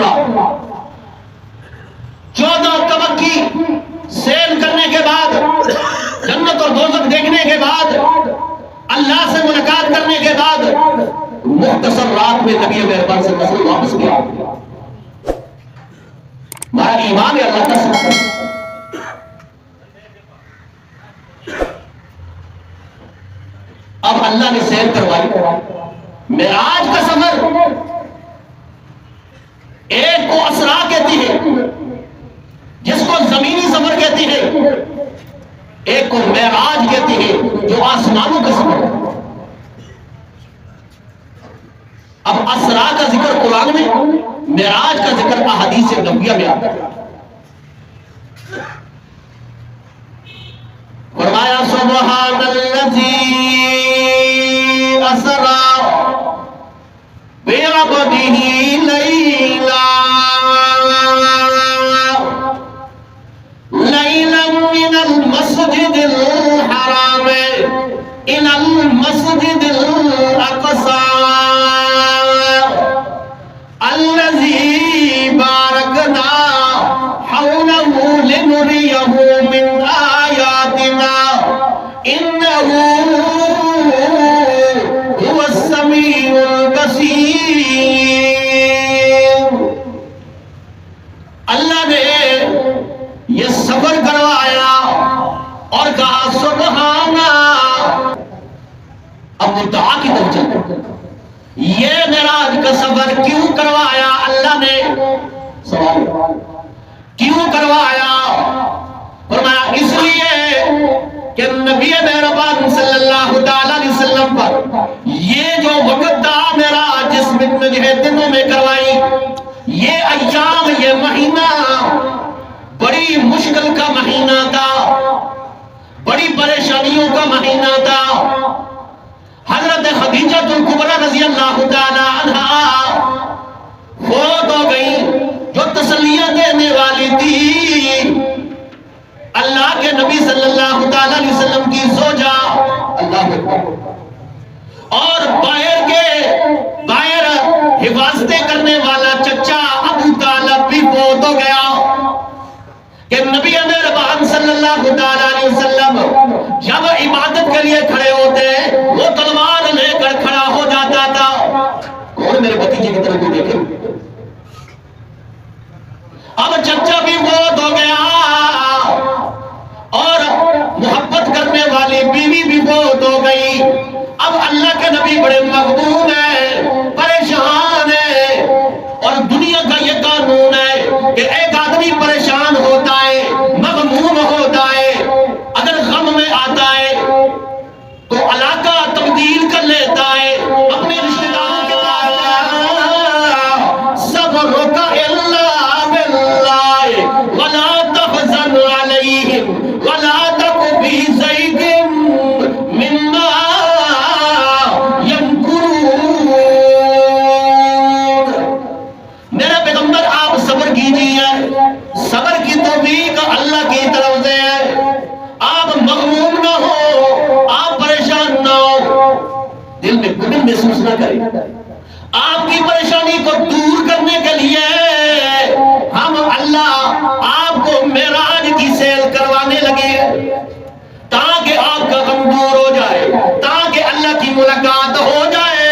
اللہ 14 طبق کی سیر کرنے کے بعد، جنت اور دوزخ دیکھنے کے بعد، اللہ سے ملاقات کرنے کے بعد مختصر رات میں نبی مہربان صلی اللہ علیہ وسلم واپس گیا. ہمارا ایمان ہے اللہ کا ساتھ. اب اللہ نے سیر کروائی. معراج کا سفر ایک کو اسرا کہتی ہے جس کو زمینی سفر کہتی ہے، ایک کو معراج کہتی ہے جو آسمانوں کا سفر ہے. اب اسرا کا ذکر قرآن میں، معراج کا ذکر احادیث نبویہ میں آتا ہے. فرمایا سبحان الذی اسرا بعبدہ لیلا من المسجد الحرام الى المسجد الاقصى الذي باركنا حوله لنريه من آياتنا إنه هو السميع البصير. اللہ نے یہ سفر کروایا اور کہا سبحانہ. اب مدعا کی طرف چلتے، یہ معراج کا سفر کیوں کروایا اللہ نے؟ سوال کیوں کروایا؟ فرمایا اس لیے کہ نبی مہربان صلی اللہ تعالی علیہ وسلم پر یہ جو وقت تھا معراج جس میں دنوں میں کروائی، یہ ایام، یہ مہینہ بڑی مشکل کا مہینہ تھا، بڑی پریشانیوں کا مہینہ تھا. حضرت خدیجہ الکبریٰ رضی اللہ تعالی عنہا فوت ہو گئی، جو تسلیاں دینے والی تھی اللہ کے نبی صلی اللہ تعالی علیہ وسلم کی زوجہ. اللہ اور باہر حفاظتیں کرنے والا چچا ابو طالب بھی فوت ہو گیا کہ نبی مہربان صلی اللہ تعالی علیہ وسلم جب عبادت کے لیے کھڑے ہوتے وہ تلوار لے کر کھڑا ہو جاتا تھا. کون میرے بھتیجے کی طرف دیکھے؟ اب چچا بھی فوت ہو گیا اور محبت کرنے والی بیوی بھی فوت ہو گئی. اب اللہ کے نبی بڑے مغموم ہیں، پریشان ہیں، اور دنیا کا یہ قانون ہے کہ ایک آدمی پریشان ہوتا ہے، مغموم ہوتا ہے، اگر غم میں آتا ہے تو علاقہ تبدیل کر لیتا ہے اپنے رشتہ داروں کے پاس. صبرک الا باللہ ولا تحزن علیہم ولا تک فی ضیق مما یمکرون. میرے پیغمبر آپ صبر کیجئے، صبر کی توفیق اللہ کی طرف سے ہے. آپ مغموم نہ ہو، آپ پریشان نہ ہو، دل میں گھٹن محسوس نہ کریں. آپ کی پریشانی کو دور کرنے کے لیے ہم اللہ آپ کو معراج کی سیر کروانے لگے تاکہ آپ کا غم دور ہو جائے، تاکہ اللہ کی ملاقات ہو جائے.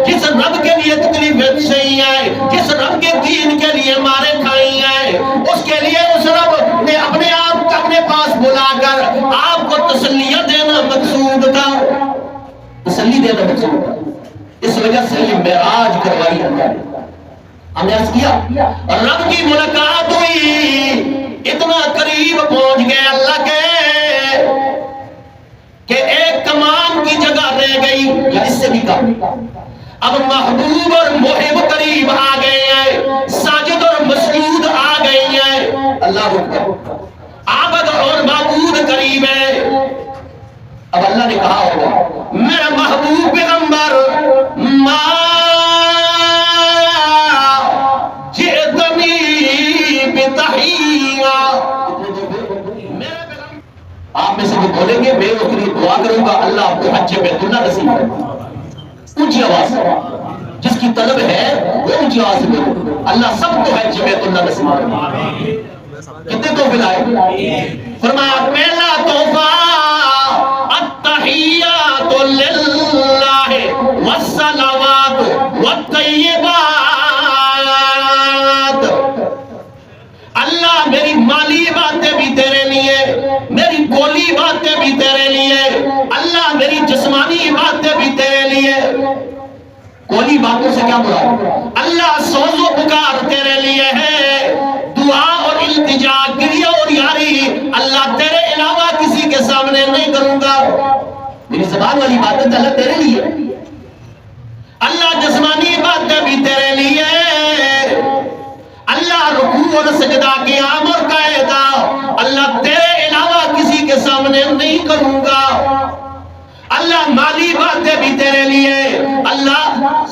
جس رب کے لیے تکلیفیں سہی ہے، جس رب کے دین کے لیے مارے کھائی ہیں، اس کے لیے اس رب نے اپنے آپ کو اپنے پاس بلا کر آپ کو تسلیہ دینا مقصود تھا، تسلی دینا مقصود تھا. اس وجہ سے یہ معراج کروائی اللہ نے. ہم نے عرض کیا رب کی ملاقات ہوئی، اتنا قریب پہنچ گئے اللہ کے کہ ایک کمان کی جگہ رہ گئی یا اس سے بھی کم. اب محبوب اور محب قریب آ گئے ہیں، ساجد اور مسجود آ گئی ہیں. اللہ اکبر. عابد اور معبود قریب ہے. اب اللہ نے کہا ہوگا میرا محبوب پیغمبر ما جئتنی بتحیہ. آپ میں سے بھی بولیں گے میں اس کے لیے دعا کروں گا اللہ آپ کو حج بیت اللہ نصیب کرے. اونچی آواز جس جس کی طلب ہے وہ مجھے حاصل ہو. اللہ سب کو ہے جمعیت اللہ نصیب فرمائے. کتنے تحفے لائے؟ فرمایا پہلا تحفہ التحیات للہ والصلوات والطیبات. اللہ میری مالی باتیں بھی تیرے لیے, میری بولی باتیں بھی تیرے لیے, اللہ میری جسمانی باتیں بھی تیرے لیے. کولی باتوں سے کیا مراد؟ اللہ سوز و پکار تیرے لیے ہے, دعا اور التجا, گریہ اور یاری اللہ تیرے علاوہ کسی کے سامنے نہیں کروں گا. میری زبان والی باتیں اللہ تیرے لیے, اللہ جسمانی باتیں بھی تیرے لیے, اللہ رکوع اور سجدہ قیام اور قاعدہ اللہ تیرے علاوہ کسی کے سامنے نہیں کروں گا. اللہ مالی باتیں بھی تیرے لیے, اللہ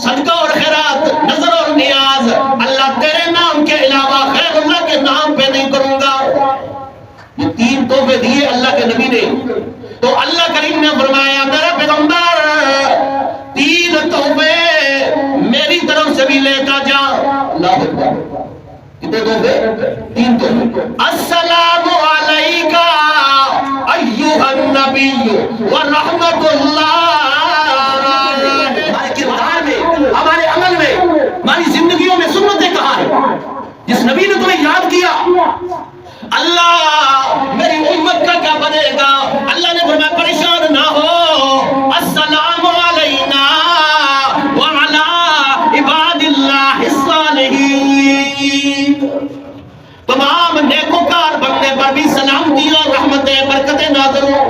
صدقہ اور خیرات, نظر اور نیاز اللہ تیرے نام کے علاوہ غیر اللہ کے نام پہ نہیں کروں گا. یہ تین تحفے دیے اللہ کے نبی نے. تو اللہ کریم نے فرمایا میرا پیغمبر تین تحفے میری طرف سے بھی لیتا جا. اللہ اکبر. کتنے تحفے؟ تین تحفے. السلام علیکہ ایھا النبی ورحمۃ اللہ. ہمارے کردار میں, ہمارے عمل میں, ہماری زندگیوں میں سنتیں کہاں ہیں؟ جس نبی نے تمہیں یاد کیا, اللہ میری امت کا کیا بنے گا؟ اللہ نے فرمایا پریشان نہ ہو, السلام علینا وعلی عباد اللہ الصالحین. تمام نیکوکار بننے پر بھی سلامتی اور رحمتیں برکتیں نازل ہوں.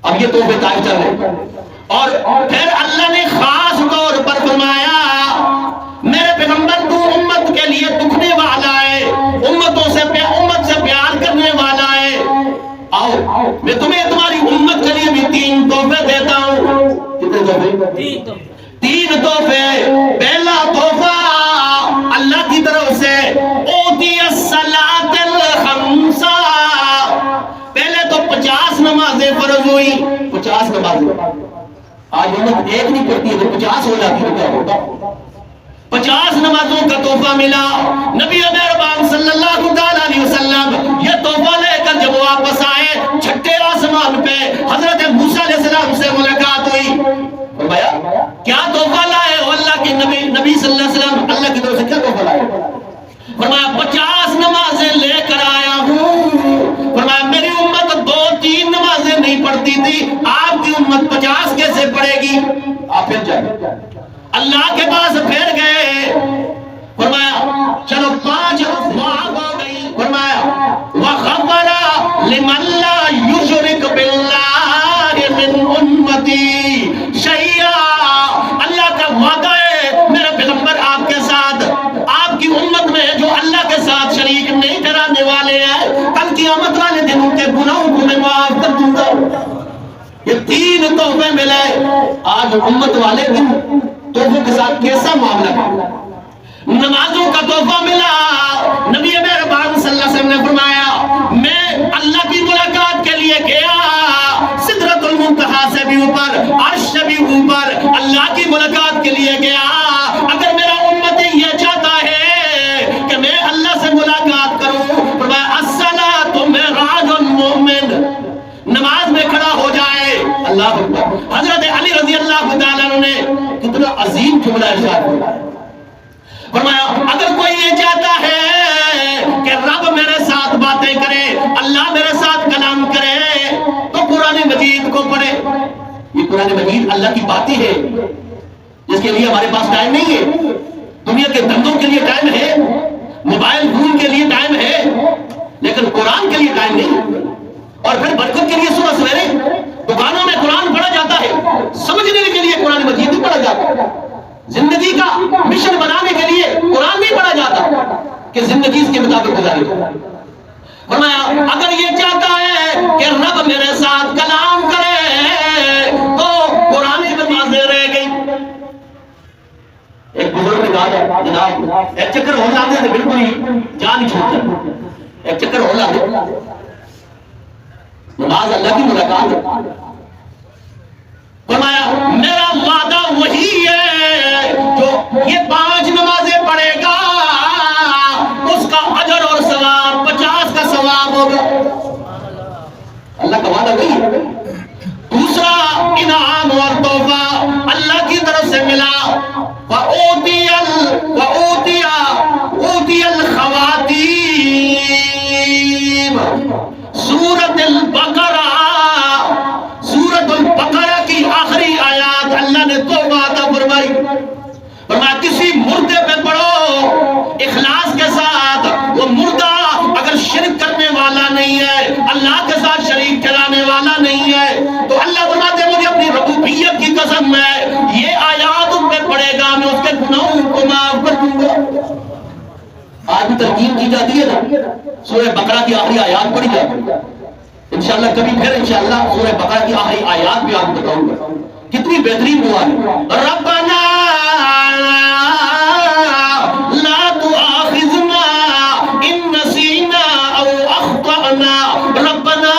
اب یہ تحفے طائف چل رہے, اور پھر اللہ نے خاص طور پر فرمایا میرے پیغمبر تو امت کے لیے دکھنے والا ہے, امت سے پیار کرنے والا ہے. آؤ میں تمہیں تمہاری امت کے لیے بھی تین تحفے دیتا ہوں. کتنے تحفے؟ تین تحفے. پہلا تحفہ اللہ کی طرف سے اوتی الصلاۃ الخمسہ. پہلے تو 50 نمازیں فرض ہوئی. 50 نمازیں. آج امت ایک نہیں پڑھتی, اگر 50 ہو جاتی تو کیا ہوتا؟ 50 نمازوں کا تحفہ ملا. نبی مہربان صلی اللہ تعالیٰ علیہ وسلم یہ تحفہ لے کر جب واپس آئے, چھٹے آسمان پہ حضرت موسیٰ علیہ السلام سے ملاقات ہوئی. فرمایا کیا تحفہ لائے ہو اللہ کے نبی؟ نبی صلی اللہ علیہ وسلم اللہ کی طرف سے کیا تحفہ لائے؟ فرمایا 50 نمازیں لے کر آیا ہوں. فرمایا میری امت 2-3 نمازیں نہیں پڑھتی تھی, آپ کی امت 50 کیسے پڑھے گی؟ آپ پھر جائیں اللہ کے پاس پھر گئے. فرمایا چلو 5 معاف ہو گئی. فرمایا وَغَفَرَ لِمَن لَّا يُشْرِكْ بِاللَّهِ مِنْ أُمَّتِي شَيْئًا. اللہ کا وعدہ ہے میرے پیغمبر آپ کے ساتھ, آپ کی امت میں جو اللہ کے ساتھ شریک نہیں ٹھہرانے والے ہیں, کل قیامت والے دن ان کے گناہوں کو میں معاف کر دوں گا. یہ تین تحفے ملے. آج امت والے دن تحفوں کے ساتھ کیسا معاملہ ہے؟ نمازوں کا تحفہ ملا. نبی مہربان صلی اللہ علیہ وسلم نے فرمایا میں اللہ کی ملاقات کے لیے گیا, سدرۃ المنتہا سے بھی اوپر, عرش سے بھی اوپر اللہ کی ملاقات کے لیے گیا. اگر میرا امت یہ چاہتا ہے کہ میں اللہ سے ملاقات کروں, فرمایا الصلاۃ معراج المؤمن, نماز میں کھڑا ہو جائے. اللہ اکبر. حضرت علی رضی اللہ تعالیٰ عنہ نے کتنا عظیم جملہ ارشاد کیا. فرمایا اگر کوئی یہ چاہتا ہے کہ رب میرے ساتھ باتیں کرے, اللہ میرے ساتھ کلام کرے, تو قرآن مجید کو پڑھے. یہ قرآن مجید اللہ کی باتیں ہے جس کے لیے ہمارے پاس ٹائم نہیں ہے. دنیا کے دھندوں کے لیے ٹائم ہے, موبائل فون کے لیے ٹائم ہے, لیکن قرآن کے لیے ٹائم نہیں. اور پھر برکت کے لیے صبح سویرے دکانوں میں قرآن پڑھا جاتا ہے, سمجھنے کے لیے قرآن مجید نہیں پڑھا جاتا. زندگی کا مشن بنانے کے لیے قرآن نہیں پڑھا جاتا کہ زندگی اس کے مطابق گزاری. فرمایا اگر یہ چاہتا ہے کہ رب میرے ساتھ کلام کرے تو قرآن میں باتیں رہ گئی. ایک بزرگ نے کہا جناب ایک چکر ہو جاتے ہیں بالکل ہی جان چھوٹ جاتی. ایک چکر ہو جاتے, نماز اللہ کی ملاقات ہے. فرمایا میرا وعدہ وہی ہے جو یہ 5 نمازیں پڑھے گا اس کا اجر اور ثواب 50 کا ثواب ہوگا. اللہ کا وعدہ وہی ہے. دوسرا انعام اور تحفہ اللہ کی طرف سے ملا. وَأُوتِيَ الْخَوَاتِيمَ سورۃ البقرہ کی آخری آیات اللہ نے تحفہ عطا فرمائی. فرمایا کسی مردے پہ پڑھو اخلاص کے ساتھ. وہ مردہ اگر شرک کرنے والا نہیں ہے, اللہ کے ساتھ شریک کرانے والا نہیں ہے, تو اللہ فرماتے ہیں مجھے اپنی ربوبیت کی قسم ہے یہ آیات ان پہ پڑھے گا میں اس کے گناہوں کو معاف کر دوں گا. آج بھی ترکیب کی جاتی ہے نا, سورہ بقرہ کی آخری آیات پڑھی جاتی ہے. انشاءاللہ کبھی پھر انشاءاللہ سورہ بقرہ کی آخری آیات بھی آپ کو بتاؤں گا. کتنی بہترین دعا ہے. ربنا لا تؤاخذنا ان نسینا او اخطأنا ربنا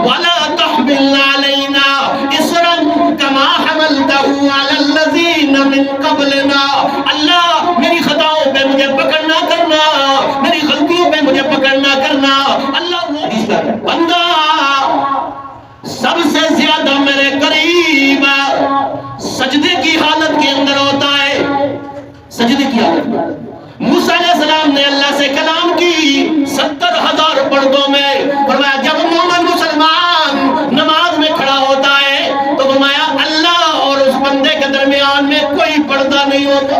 ولا تحمل علينا اصرا كما حملته على الذين من قبلنا. اللہ میری خطاؤں پہ مجھے پکڑنا کرنا, میری غلطیوں پہ مجھے پکڑنا کرنا. اللہ بندہ سب سے زیادہ میرے قریب سجدے کی حالت کے اندر ہوتا ہے. سجدے کی حالت میں موسیٰ علیہ السلام نے اللہ سے کلام کی 70,000 پردوں میں. فرمایا جب مومن مسلمان نماز میں کھڑا ہوتا ہے تو فرمایا اللہ اور اس بندے کے درمیان میں کوئی پردہ نہیں ہوتا.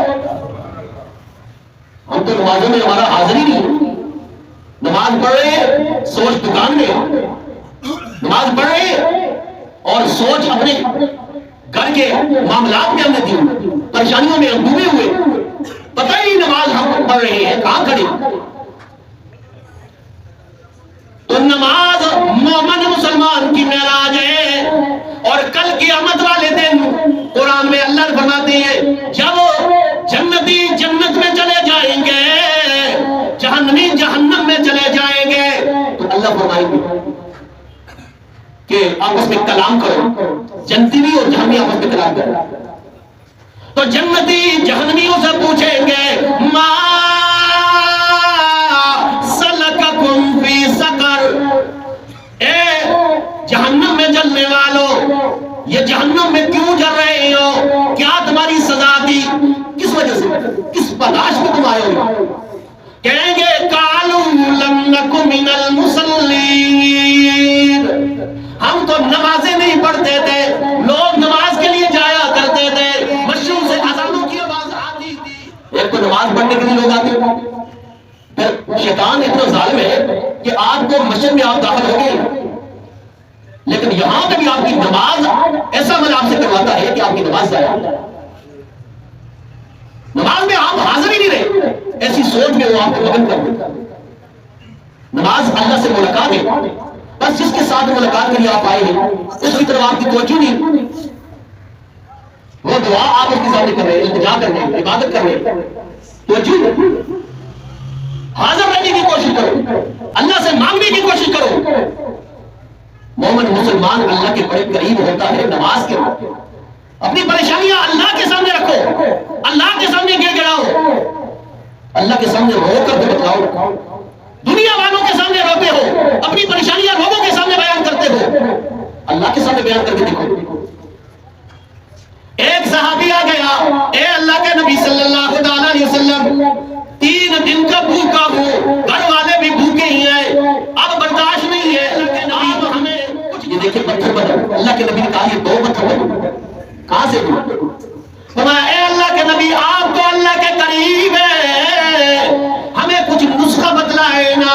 ہم تو نمازوں میں ہمارا حاضر ہی نہیں. نماز پڑھ رہے ہیں سوچ دکان میں, نماز پڑھ رہے ہیں اور سوچ اپنے گھر کے معاملات میں ہم نے دی, پریشانیوں میں ہم ڈوبے ہوئے, پتہ ہی نماز ہم پڑھ رہے ہیں کہاں کھڑے. تو نماز مومن مسلمان کی معراج ہے. اور کل قیامت والے دن قرآن میں اللہ فرماتے ہیں جب جنتی جنت میں چلے جائیں گے, جہنمی جہنم میں چلے جائیں گے, تو اللہ فرمائیں گے کہ آپس میں کلام کرو. جنتی بھی اور جہنمی آپس میں کلام کرو. تو جنتی جہنمیوں سے پوچھیں گے ما سلککم فی سقر, اے جہنم میں جلنے والو یہ جہنم میں کیوں جل رہے ہو, کیا تمہاری سزا دی, کس وجہ سے, کس بداش میں تم آئے ہو. کہیں گے قالوا لم نک من المصلین, ہم تو نمازیں نہیں پڑھتے تھے. لوگ نماز کے لیے جایا کرتے تھے, مشروع سے اذانوں کی آواز آتی تھی. ایک تو نماز پڑھنے کے لیے لوگ آتے, پھر شیطان اتنا ظالم ہے کہ آپ کو مسجد میں آپ داخل ہو گئے لیکن یہاں پہ بھی آپ کی نماز ایسا عمل آپ سے کرواتا ہے کہ آپ کی نماز ضائع. نماز میں آپ حاضر ہی نہیں رہے, ایسی سوچ میں وہ آپ کو مگن کر دے. نماز اللہ سے ملاقات ہے, بس جس کے ساتھ ملاقات کے لیے آپ آئے ہیں اس کی طرف آپ کی توجہ نہیں. وہ دعا آپ اس کے سامنے کر رہے ہیں, التجا کر رہے ہیں, عبادت کر رہے ہیں, توجہ حاضر رہنے کی کوشش کرو, اللہ سے مانگنے کی کوشش کرو. مومن مسلمان اللہ کے بڑے قریب ہوتا ہے نماز کے وقت. اپنی پریشانیاں اللہ کے سامنے رکھو, اللہ کے سامنے گر گڑاؤ, اللہ کے سامنے رو کر کے بتلاؤ. دنیا والوں کے سامنے روتے ہو, اپنی پریشانیاں لوگوں کے سامنے بیان کرتے ہو, اللہ کے سامنے بیان کر کے دیکھو. ایک صحابی آ گیا, اے اللہ کے نبی صلی اللہ علیہ وسلم 3 دن کا بھوکا ہوں, گھر والے بھی بھوکے ہی ہیں, اب برداشت نہیں ہے. اللہ کے نبی ہمیں کچھ, یہ دیکھیں پتھر بنا. اللہ کے نبی نے کہا یہ 2 پتھر بنا, کہاں سے بنا؟ فرمایا اے اللہ کے نبی آپ تو اللہ کے قریب ہیں, ہمیں کچھ نسخہ بتلائے نا.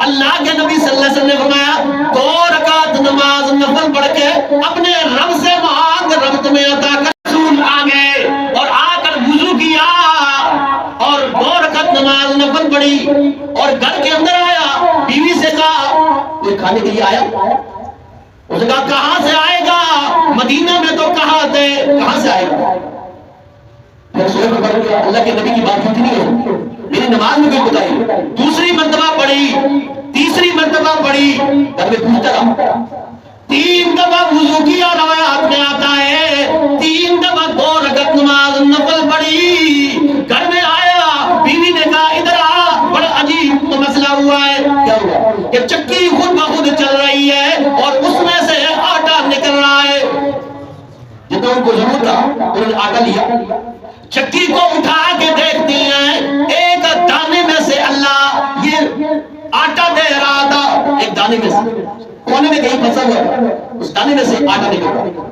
اللہ کے نبی صلی اللہ علیہ وسلم نے فرمایا 2 رکعت نماز نفل پڑھ کے اپنے رب سے مانگ, رب تمہیں عطا کر. رسول آ گئے اور آ کر وضو کیا اور 2 رکعت نماز نفل پڑھی اور گھر کے اندر آیا, بیوی سے کہا کوئی کھانے کے لیے آیا؟ اس نے کہا کہاں سے آئے گا, مدینہ میں تو کہاں تھے, کہاں سے آئے گا؟ اللہ کے نبی کی بات ہوتی نہیں ہے, میری نماز میں کوئی بتائی. دوسری مرتبہ پڑھی, تیسری مرتبہ پڑھی, گھر میں پوچھتا رہا. 3 دفعہ وضو کیا, روایات میں آتا ہے تصور اس دانے میں سے آٹا نکل رہا.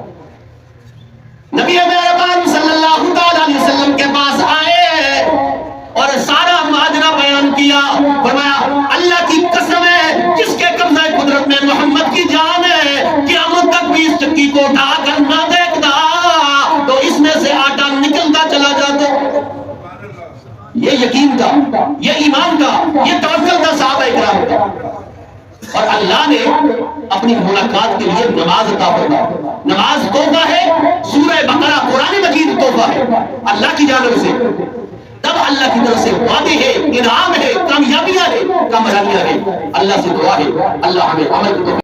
نبی مہربان صلی اللہ تعالی علیہ وسلم کے پاس آئے اور سارا ماجرا بیان کیا. فرمایا اللہ کی قسم ہے جس کے قبضہ قدرت میں محمد کی جان ہے، قیامت تک بھی اس چکی کو اٹھا کر نہ دیکھتا تو اس میں سے آٹا نکلتا چلا جاتا. یہ یقین کا، یہ ایمان کا، یہ توکل کا صحابہ اکرام کا. اور اللہ نے اپنی ملاقات کے لیے نماز عطا فرمائی. نماز تحفہ ہے، سورہ بقرہ قرآن مجید تحفہ ہے اللہ کی جانب سے. تب اللہ کی طرف سے وعدے ہے، انعام ہے، کامیابیاں ہے، کامیابیاں ہے. اللہ سے دعا ہے اللہ ہمیں عمل کو